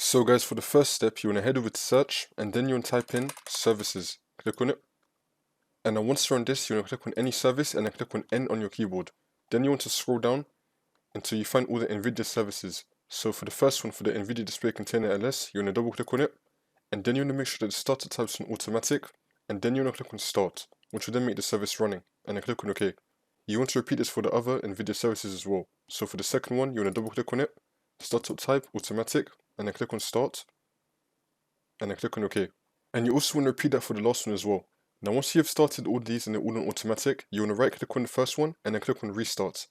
So guys, for the first step, you want to head over to search, and then you want to type in services. Click on it. And now once you're on this, you want to click on any service, and then click on N on your keyboard. Then you want to scroll down until you find all the NVIDIA services. So for the first one, for the NVIDIA Display Container LS, you want to double click on it, and then you want to make sure that the starter type's on automatic, and then you want to click on start, which will then make the service running, and then click on OK. You want to repeat this for the other NVIDIA services as well. So for the second one, you want to double click on it, startup type, automatic, and then click on start, and then click on OK. And you also want to repeat that for the last one as well. Now once you have started all these and they're all on automatic, you want to right click on the first one and then click on restart.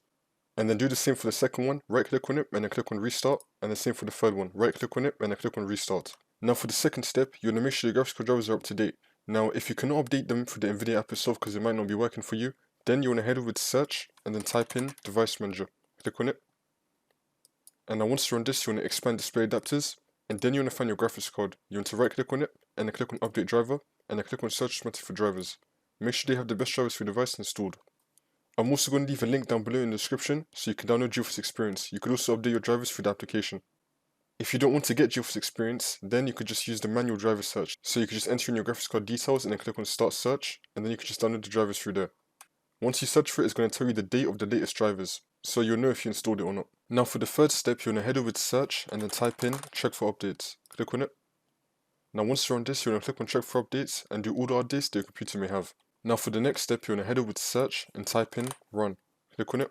And then do the same for the second one, right click on it and then click on restart, and the same for the third one, right click on it and then click on restart. Now for the second step, you want to make sure your graphical drivers are up to date. Now if you cannot update them for the NVIDIA app itself because it might not be working for you, then you want to head over to search and then type in device manager. Click on it. And now once you're on this, you want to expand display adapters, and then you want to find your graphics card. You want to right click on it and then click on update driver, and then click on search automatic for drivers. Make sure they have the best drivers for your device installed. I'm also going to leave a link down below in the description so you can download GeForce Experience. You could also update your drivers through the application. If you don't want to get GeForce Experience, then you could just use the manual driver search. So you could just enter in your graphics card details and then click on start search, and then you could just download the drivers through there. Once you search for it, it's going to tell you the date of the latest drivers, so you'll know if you installed it or not. Now for the third step, you want to head over to search and then type in check for updates. Click on it. Now once you're on this, you want to click on check for updates and do all the updates that your computer may have. Now for the next step, you want to head over to search and type in run. Click on it.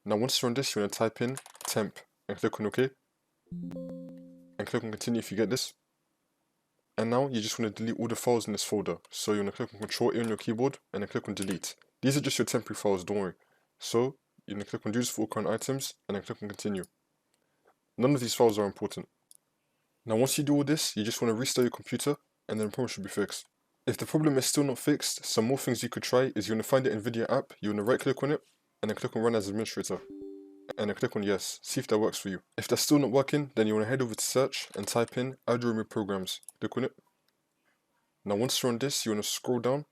Now once you're on this, you want to type in temp and click on OK. And click on continue if you get this. And now you just want to delete all the files in this folder. So you want to click on Ctrl A on your keyboard and then click on delete. These are just your temporary files, don't worry. So you want to click on do this for all current items and then click on continue. None of these files are important. Now once you do all this, you just want to restart your computer and then the problem should be fixed. If the problem is still not fixed, some more things you could try is you want to find the NVIDIA app, you want to right click on it and then click on run as administrator. And then click on yes, see if that works for you. If that's still not working, then you want to head over to search and type in add or remove programs. Click on it. Now once you're on this, you want to scroll down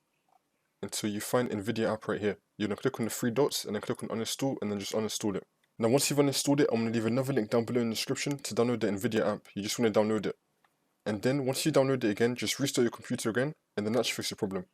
until you find NVIDIA app right here. You're going to click on the three dots and then click on uninstall and then just uninstall it. Now once you've uninstalled it, I'm going to leave another link down below in the description to download the NVIDIA app. You just want to download it. And then once you download it again, just restart your computer again and then that should fix your problem.